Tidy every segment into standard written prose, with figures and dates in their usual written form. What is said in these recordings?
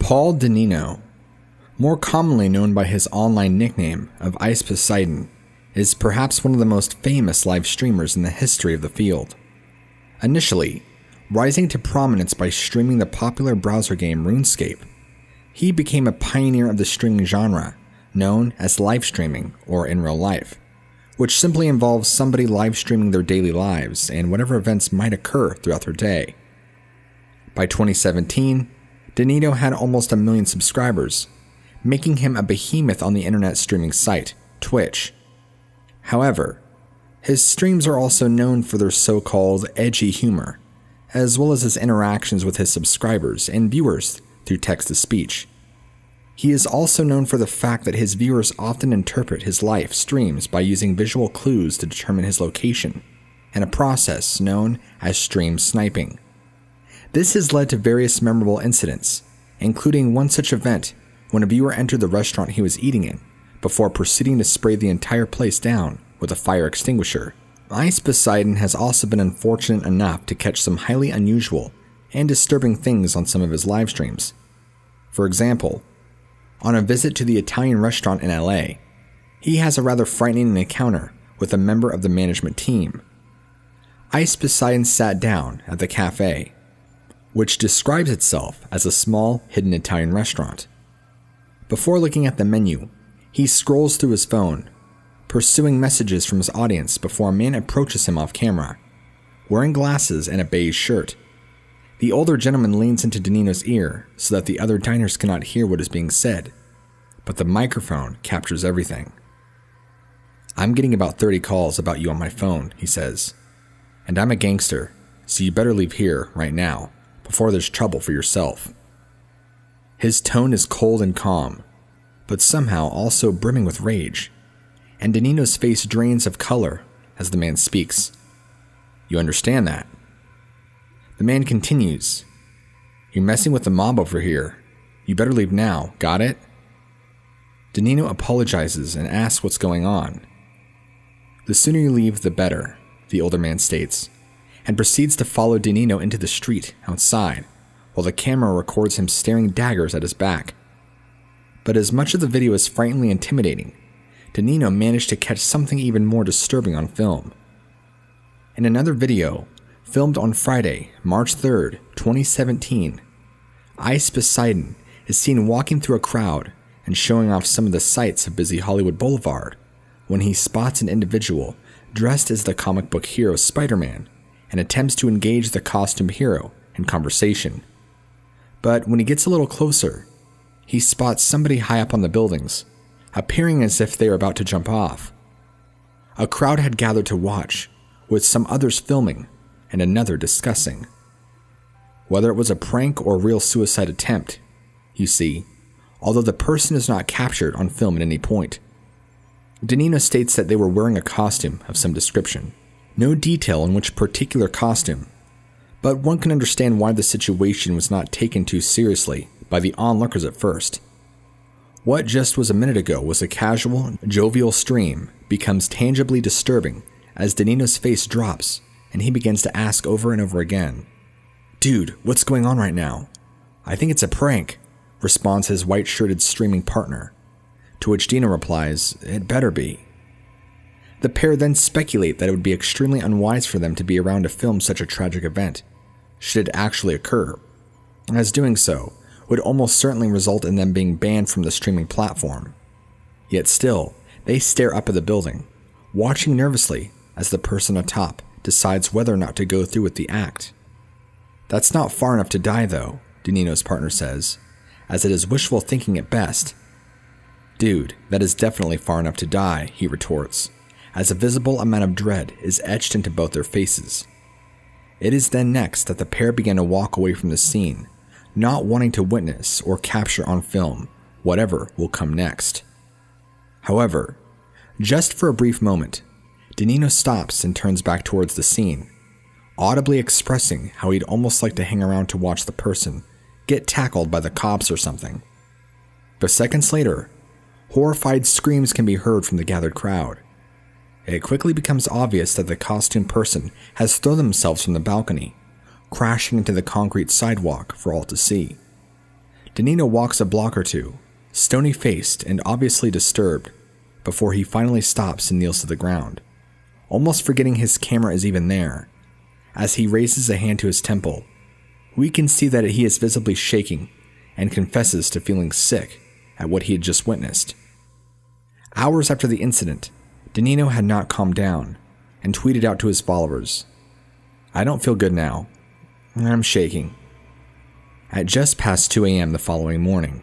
Paul Dinino, more commonly known by his online nickname of Ice Poseidon, is perhaps one of the most famous live streamers in the history of the field. Initially, rising to prominence by streaming the popular browser game RuneScape, he became a pioneer of the streaming genre, known as live streaming or in real life, which simply involves somebody live streaming their daily lives and whatever events might occur throughout their day. By 2017, Dinino had almost 1 million subscribers, making him a behemoth on the internet streaming site, Twitch. However, his streams are also known for their so-called edgy humor, as well as his interactions with his subscribers and viewers through text-to-speech. He is also known for the fact that his viewers often interpret his live streams by using visual clues to determine his location, in a process known as stream sniping. This has led to various memorable incidents, including one such event when a viewer entered the restaurant he was eating in, before proceeding to spray the entire place down with a fire extinguisher. Ice Poseidon has also been unfortunate enough to catch some highly unusual and disturbing things on some of his live streams. For example, on a visit to the Italian restaurant in LA, he has a rather frightening encounter with a member of the management team. Ice Poseidon sat down at the cafe, which describes itself as a small, hidden Italian restaurant. Before looking at the menu, he scrolls through his phone, pursuing messages from his audience before a man approaches him off camera, wearing glasses and a beige shirt. The older gentleman leans into Dinino's ear so that the other diners cannot hear what is being said, but the microphone captures everything. "I'm getting about 30 calls about you on my phone," he says, "and I'm a gangster, so you better leave here right now, before there's trouble for yourself." His tone is cold and calm, but somehow also brimming with rage, and Dinino's face drains of color as the man speaks. "You understand that?" The man continues, "You're messing with the mob over here. You better leave now, got it?" Dinino apologizes and asks what's going on. "The sooner you leave, the better," the older man states, and proceeds to follow Dinino into the street outside, while the camera records him staring daggers at his back. But as much of the video is frighteningly intimidating, Dinino managed to catch something even more disturbing on film. In another video, filmed on Friday, March 3rd, 2017, Ice Poseidon is seen walking through a crowd and showing off some of the sights of busy Hollywood Boulevard when he spots an individual dressed as the comic book hero Spider-Man and attempts to engage the costume hero in conversation. But when he gets a little closer, he spots somebody high up on the buildings, appearing as if they are about to jump off. A crowd had gathered to watch, with some others filming and another discussing. Whether it was a prank or real suicide attempt, you see, although the person is not captured on film at any point. Dinino states that they were wearing a costume of some description. No detail on which particular costume, but one can understand why the situation was not taken too seriously by the onlookers at first. What just was a minute ago was a casual, jovial stream becomes tangibly disturbing as Dinino's face drops and he begins to ask over and over again, "Dude, what's going on right now?" "I think it's a prank," responds his white-shirted streaming partner, to which Dino replies, "It better be." The pair then speculate that it would be extremely unwise for them to be around to film such a tragic event, should it actually occur, as doing so would almost certainly result in them being banned from the streaming platform. Yet still, they stare up at the building, watching nervously as the person atop decides whether or not to go through with the act. "That's not far enough to die though," Dinino's partner says, as it is wishful thinking at best. "Dude, that is definitely far enough to die," he retorts, as a visible amount of dread is etched into both their faces. It is then next that the pair begin to walk away from the scene, not wanting to witness or capture on film whatever will come next. However, just for a brief moment, Dinino stops and turns back towards the scene, audibly expressing how he'd almost like to hang around to watch the person get tackled by the cops or something. But seconds later, horrified screams can be heard from the gathered crowd. It quickly becomes obvious that the costumed person has thrown themselves from the balcony, crashing into the concrete sidewalk for all to see. Danilo walks a block or two, stony-faced and obviously disturbed, before he finally stops and kneels to the ground, almost forgetting his camera is even there. As he raises a hand to his temple, we can see that he is visibly shaking and confesses to feeling sick at what he had just witnessed. Hours after the incident, Danilo had not calmed down and tweeted out to his followers, "I don't feel good now. I'm shaking." At just past 2 a.m. the following morning.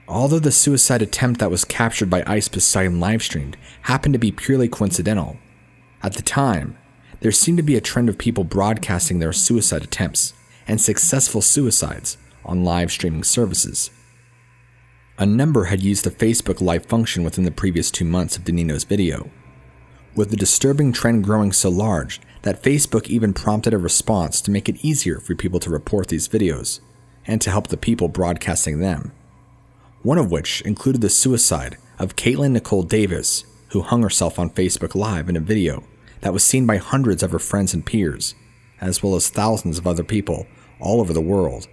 Although the suicide attempt that was captured by Ice Poseidon livestreamed happened to be purely coincidental, at the time, there seemed to be a trend of people broadcasting their suicide attempts and successful suicides on live streaming services. A number had used the Facebook Live function within the previous 2 months of Danilo's video, with the disturbing trend growing so large that Facebook even prompted a response to make it easier for people to report these videos and to help the people broadcasting them. One of which included the suicide of Caitlin Nicole Davis, who hung herself on Facebook Live in a video that was seen by hundreds of her friends and peers, as well as thousands of other people all over the world.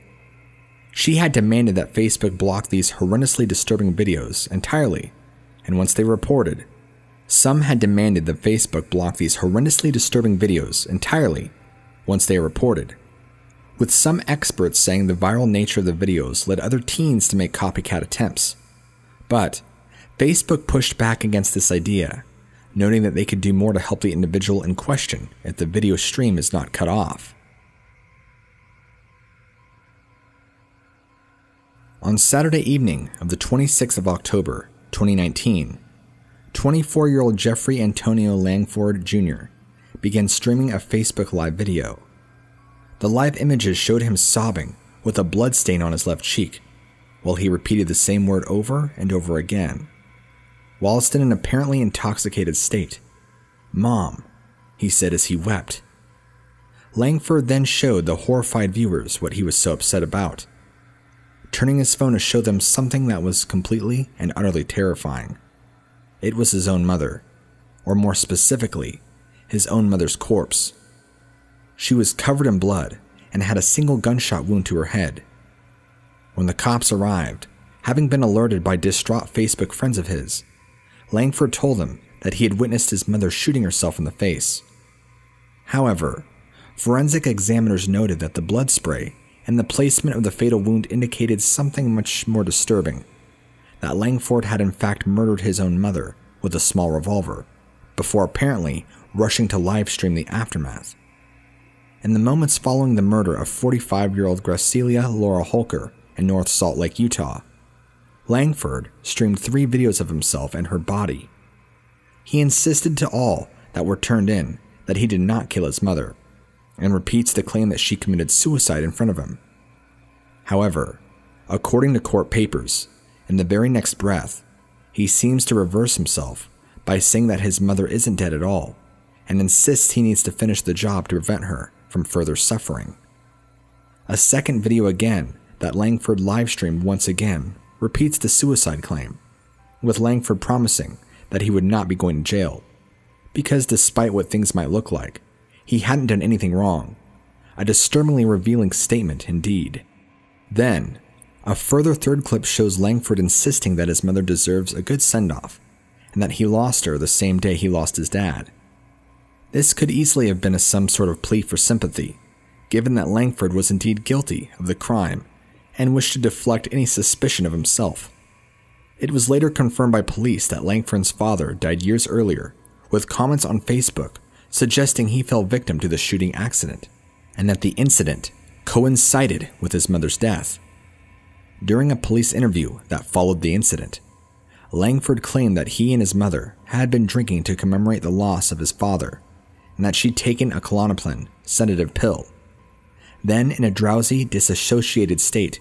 She had demanded that Facebook block these horrendously disturbing videos entirely, and once they were reported, some had demanded that Facebook block these horrendously disturbing videos entirely once they are reported, with some experts saying the viral nature of the videos led other teens to make copycat attempts. But Facebook pushed back against this idea, noting that they could do more to help the individual in question if the video stream is not cut off. On Saturday evening of the 26th of October, 2019, 24-year-old Jeffrey Antonio Langford Jr. began streaming a Facebook Live video. The live images showed him sobbing with a blood stain on his left cheek, while he repeated the same word over and over again. Whilst in an apparently intoxicated state, "Mom," he said as he wept. Langford then showed the horrified viewers what he was so upset about, turning his phone to show them something that was completely and utterly terrifying. It was his own mother, or more specifically, his own mother's corpse. She was covered in blood and had a single gunshot wound to her head. When the cops arrived, having been alerted by distraught Facebook friends of his, Langford told them that he had witnessed his mother shooting herself in the face. However, forensic examiners noted that the blood spray and the placement of the fatal wound indicated something much more disturbing, that Langford had in fact murdered his own mother with a small revolver, before apparently rushing to livestream the aftermath. In the moments following the murder of 45-year-old Graciela Laura Holker in North Salt Lake, Utah, Langford streamed 3 videos of himself and her body. He insisted to all that were turned in that he did not kill his mother, and repeats the claim that she committed suicide in front of him. However, according to court papers, in the very next breath, he seems to reverse himself by saying that his mother isn't dead at all, and insists he needs to finish the job to prevent her from further suffering. A second video again that Langford livestreamed once again repeats the suicide claim, with Langford promising that he would not be going to jail, because despite what things might look like, he hadn't done anything wrong. A disturbingly revealing statement indeed. Then, a further third clip shows Langford insisting that his mother deserves a good send-off, and that he lost her the same day he lost his dad. This could easily have been some sort of plea for sympathy, given that Langford was indeed guilty of the crime and wished to deflect any suspicion of himself. It was later confirmed by police that Langford's father died years earlier, with comments on Facebook suggesting he fell victim to the shooting accident, and that the incident coincided with his mother's death. During a police interview that followed the incident, Langford claimed that he and his mother had been drinking to commemorate the loss of his father, and that she'd taken a Klonopin sedative pill. Then, in a drowsy, disassociated state,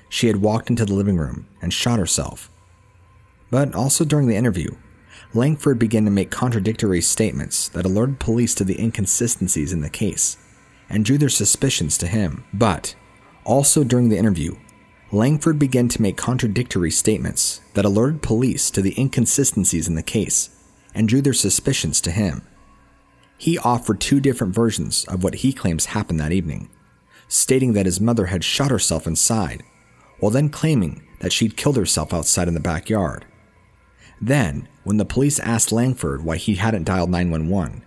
she had walked into the living room and shot herself. But also during the interview, Langford began to make contradictory statements that alerted police to the inconsistencies in the case, and drew their suspicions to him. But, also during the interview, Langford began to make contradictory statements that alerted police to the inconsistencies in the case, and drew their suspicions to him. He offered 2 different versions of what he claims happened that evening, stating that his mother had shot herself inside, while then claiming that she'd killed herself outside in the backyard. Then, when the police asked Langford why he hadn't dialed 911,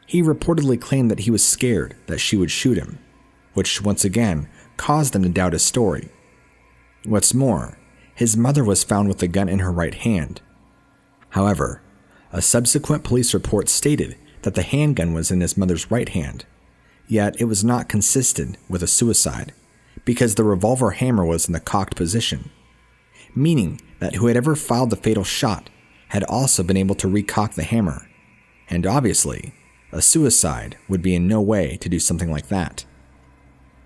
he reportedly claimed that he was scared that she would shoot him, which once again caused them to doubt his story. What's more, his mother was found with the gun in her right hand. However, a subsequent police report stated that the handgun was in his mother's right hand, yet it was not consistent with a suicide because the revolver hammer was in the cocked position, meaning that whoever fired the fatal shot had also been able to recock the hammer, and obviously, a suicide would be in no way to do something like that.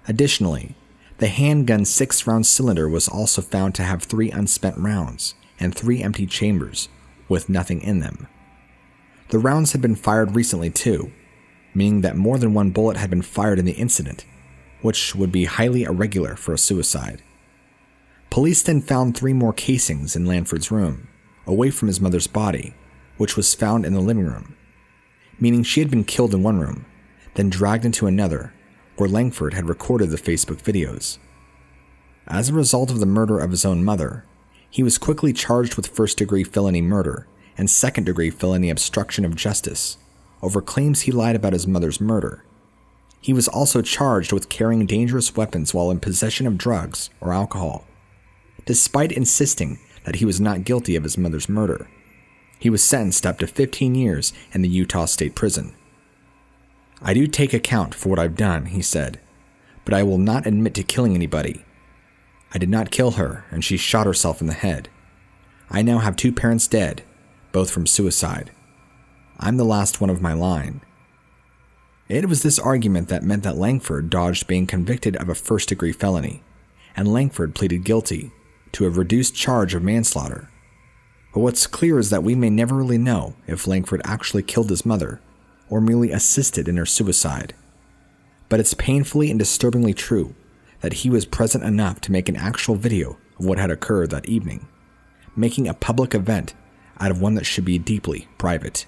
Additionally, the handgun's 6-round cylinder was also found to have 3 unspent rounds and 3 empty chambers with nothing in them. The rounds had been fired recently too, meaning that more than one bullet had been fired in the incident, which would be highly irregular for a suicide. Police then found 3 more casings in Langford's room, away from his mother's body, which was found in the living room, meaning she had been killed in one room, then dragged into another, where Langford had recorded the Facebook videos. As a result of the murder of his own mother, he was quickly charged with first-degree felony murder and second-degree felony obstruction of justice over claims he lied about his mother's murder. He was also charged with carrying dangerous weapons while in possession of drugs or alcohol. Despite insisting that he was not guilty of his mother's murder, he was sentenced up to 15 years in the Utah State Prison. "I do take account for what I've done," he said, "but I will not admit to killing anybody. I did not kill her, and she shot herself in the head. I now have 2 parents dead, both from suicide. I'm the last one of my line." It was this argument that meant that Langford dodged being convicted of a first-degree felony, and Langford pleaded guilty to a reduced charge of manslaughter. But what's clear is that we may never really know if Langford actually killed his mother or merely assisted in her suicide. But it's painfully and disturbingly true that he was present enough to make an actual video of what had occurred that evening, making a public event out of one that should be deeply private.